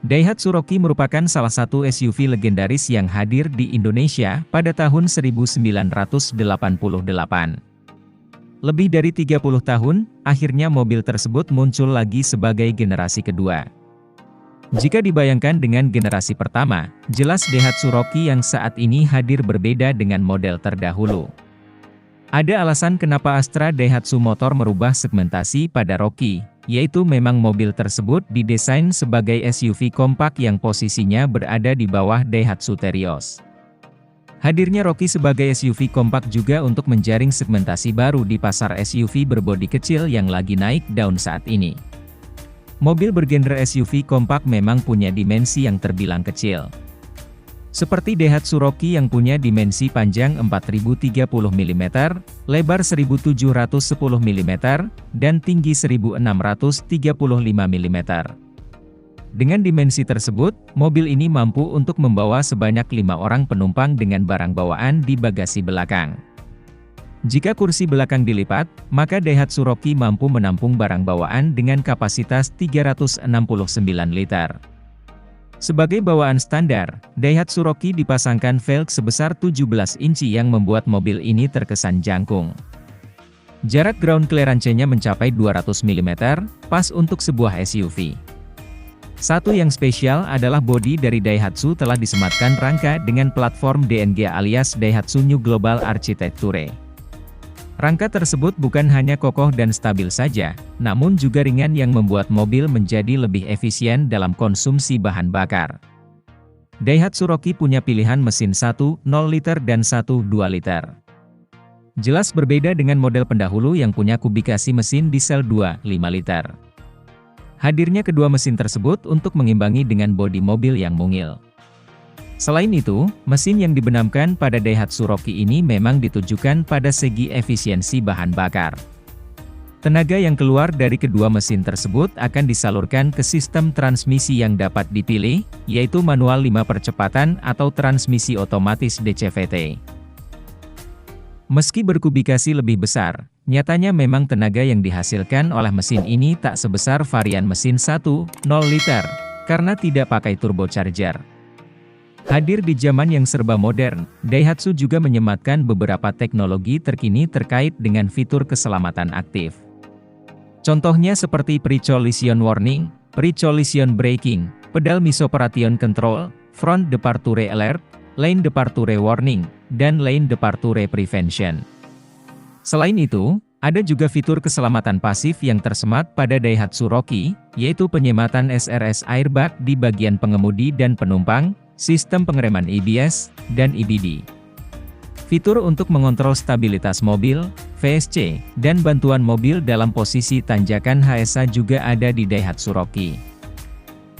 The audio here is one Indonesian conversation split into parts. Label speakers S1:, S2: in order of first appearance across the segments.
S1: Daihatsu Rocky merupakan salah satu SUV legendaris yang hadir di Indonesia pada tahun 1988. Lebih dari 30 tahun, akhirnya mobil tersebut muncul lagi sebagai generasi kedua. Jika dibayangkan dengan generasi pertama, jelas Daihatsu Rocky yang saat ini hadir berbeda dengan model terdahulu. Ada alasan kenapa Astra Daihatsu Motor merubah segmentasi pada Rocky, yaitu memang mobil tersebut didesain sebagai SUV kompak yang posisinya berada di bawah Daihatsu Terios. Hadirnya Rocky sebagai SUV kompak juga untuk menjaring segmentasi baru di pasar SUV berbodi kecil yang lagi naik daun saat ini. Mobil bergenre SUV kompak memang punya dimensi yang terbilang kecil. Seperti Daihatsu Rocky yang punya dimensi panjang 4030 mm, lebar 1710 mm, dan tinggi 1635 mm. Dengan dimensi tersebut, mobil ini mampu untuk membawa sebanyak 5 orang penumpang dengan barang bawaan di bagasi belakang. Jika kursi belakang dilipat, maka Daihatsu Rocky mampu menampung barang bawaan dengan kapasitas 369 liter. Sebagai bawaan standar, Daihatsu Rocky dipasangkan velg sebesar 17 inci yang membuat mobil ini terkesan jangkung. Jarak ground clearance-nya mencapai 200 mm, pas untuk sebuah SUV. Satu yang spesial adalah bodi dari Daihatsu telah disematkan rangka dengan platform DNG alias Daihatsu New Global Architecture. Rangka tersebut bukan hanya kokoh dan stabil saja, namun juga ringan yang membuat mobil menjadi lebih efisien dalam konsumsi bahan bakar. Daihatsu Rocky punya pilihan mesin 1.0 liter dan 1.2 liter. Jelas berbeda dengan model pendahulu yang punya kubikasi mesin diesel 2.5 liter. Hadirnya kedua mesin tersebut untuk mengimbangi dengan bodi mobil yang mungil. Selain itu, mesin yang dibenamkan pada Daihatsu Rocky ini memang ditujukan pada segi efisiensi bahan bakar. Tenaga yang keluar dari kedua mesin tersebut akan disalurkan ke sistem transmisi yang dapat dipilih, yaitu manual 5 percepatan atau transmisi otomatis DCVT. Meski berkubikasi lebih besar, nyatanya memang tenaga yang dihasilkan oleh mesin ini tak sebesar varian mesin 1.0 liter, karena tidak pakai turbocharger. Hadir di zaman yang serba modern, Daihatsu juga menyematkan beberapa teknologi terkini terkait dengan fitur keselamatan aktif. Contohnya seperti pre-collision warning, pre-collision braking, pedal misoperation control, front departure alert, lane departure warning, dan lane departure prevention. Selain itu, ada juga fitur keselamatan pasif yang tersemat pada Daihatsu Rocky, yaitu penyematan SRS airbag di bagian pengemudi dan penumpang, sistem pengereman ABS, dan EBD. Fitur untuk mengontrol stabilitas mobil, VSC, dan bantuan mobil dalam posisi tanjakan HSA juga ada di Daihatsu Rocky.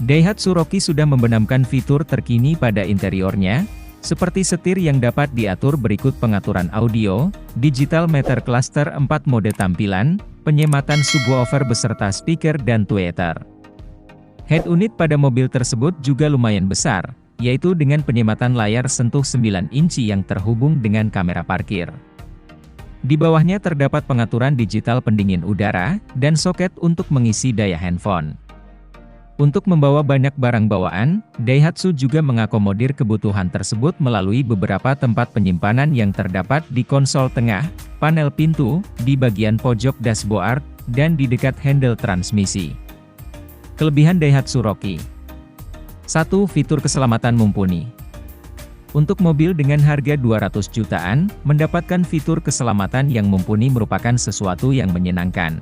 S1: Daihatsu Rocky sudah membenamkan fitur terkini pada interiornya, seperti setir yang dapat diatur berikut pengaturan audio, digital meter cluster 4 mode tampilan, penyematan subwoofer beserta speaker dan tweeter. Head unit pada mobil tersebut juga lumayan besar, yaitu dengan penyematan layar sentuh 9 inci yang terhubung dengan kamera parkir. Di bawahnya terdapat pengaturan digital pendingin udara, dan soket untuk mengisi daya handphone. Untuk membawa banyak barang bawaan, Daihatsu juga mengakomodir kebutuhan tersebut melalui beberapa tempat penyimpanan yang terdapat di konsol tengah, panel pintu, di bagian pojok dashboard, dan di dekat handle transmisi. Kelebihan Daihatsu Rocky. 1. Fitur keselamatan mumpuni. Untuk mobil dengan harga 200 jutaan, mendapatkan fitur keselamatan yang mumpuni merupakan sesuatu yang menyenangkan.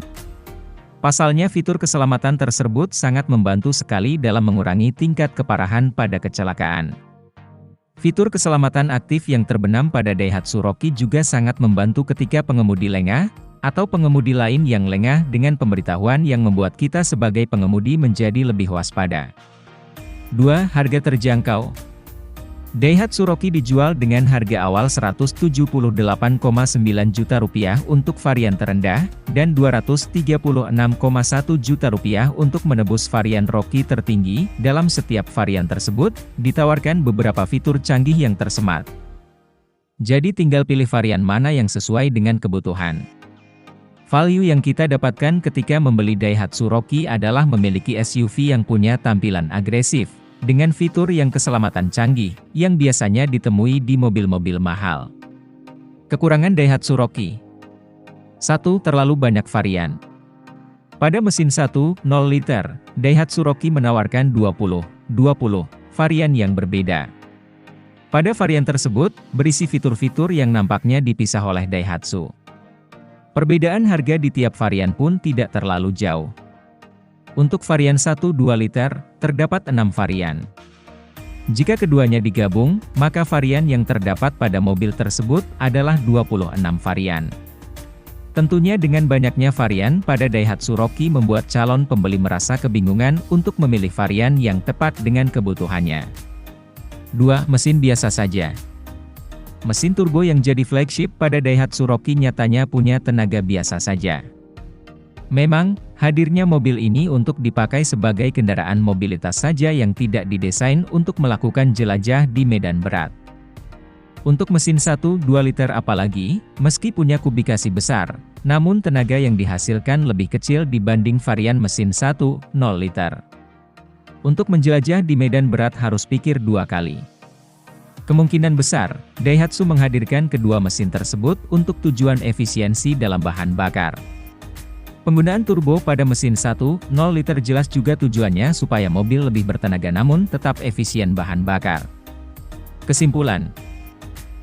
S1: Pasalnya fitur keselamatan tersebut sangat membantu sekali dalam mengurangi tingkat keparahan pada kecelakaan. Fitur keselamatan aktif yang terbenam pada Daihatsu Rocky juga sangat membantu ketika pengemudi lengah, atau pengemudi lain yang lengah dengan pemberitahuan yang membuat kita sebagai pengemudi menjadi lebih waspada. 2. Harga terjangkau. Daihatsu Rocky dijual dengan harga awal Rp178,9 juta untuk varian terendah, dan Rp236,1 juta untuk menebus varian Rocky tertinggi. Dalam setiap varian tersebut, ditawarkan beberapa fitur canggih yang tersemat. Jadi tinggal pilih varian mana yang sesuai dengan kebutuhan. Value yang kita dapatkan ketika membeli Daihatsu Rocky adalah memiliki SUV yang punya tampilan agresif, dengan fitur yang keselamatan canggih, yang biasanya ditemui di mobil-mobil mahal. Kekurangan Daihatsu Rocky. 1. Terlalu banyak varian. Pada mesin 1.0 liter, Daihatsu Rocky menawarkan 20 varian yang berbeda. Pada varian tersebut, berisi fitur-fitur yang nampaknya dipisah oleh Daihatsu. Perbedaan harga di tiap varian pun tidak terlalu jauh. Untuk varian 1.2 liter, terdapat 6 varian. Jika keduanya digabung, maka varian yang terdapat pada mobil tersebut adalah 26 varian. Tentunya dengan banyaknya varian pada Daihatsu Rocky membuat calon pembeli merasa kebingungan untuk memilih varian yang tepat dengan kebutuhannya. 2. Mesin biasa saja. Mesin turbo yang jadi flagship pada Daihatsu Rocky nyatanya punya tenaga biasa saja. Memang, hadirnya mobil ini untuk dipakai sebagai kendaraan mobilitas saja yang tidak didesain untuk melakukan jelajah di medan berat. Untuk mesin 1.2 liter apalagi, meski punya kubikasi besar, namun tenaga yang dihasilkan lebih kecil dibanding varian mesin 1.0 liter. Untuk menjelajah di medan berat harus pikir 2 kali. Kemungkinan besar, Daihatsu menghadirkan kedua mesin tersebut untuk tujuan efisiensi dalam bahan bakar. Penggunaan turbo pada mesin 1.0 liter jelas juga tujuannya supaya mobil lebih bertenaga namun tetap efisien bahan bakar. Kesimpulan,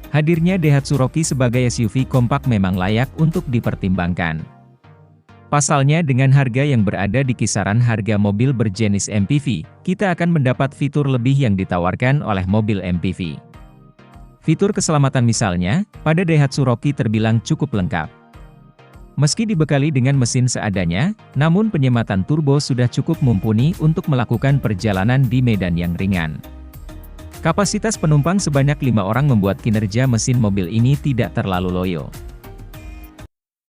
S1: hadirnya Daihatsu Rocky sebagai SUV kompak memang layak untuk dipertimbangkan. Pasalnya dengan harga yang berada di kisaran harga mobil berjenis MPV, kita akan mendapat fitur lebih yang ditawarkan oleh mobil MPV. Fitur keselamatan misalnya, pada Daihatsu Rocky terbilang cukup lengkap. Meski dibekali dengan mesin seadanya, namun penyematan turbo sudah cukup mumpuni untuk melakukan perjalanan di medan yang ringan. Kapasitas penumpang sebanyak 5 orang membuat kinerja mesin mobil ini tidak terlalu loyo.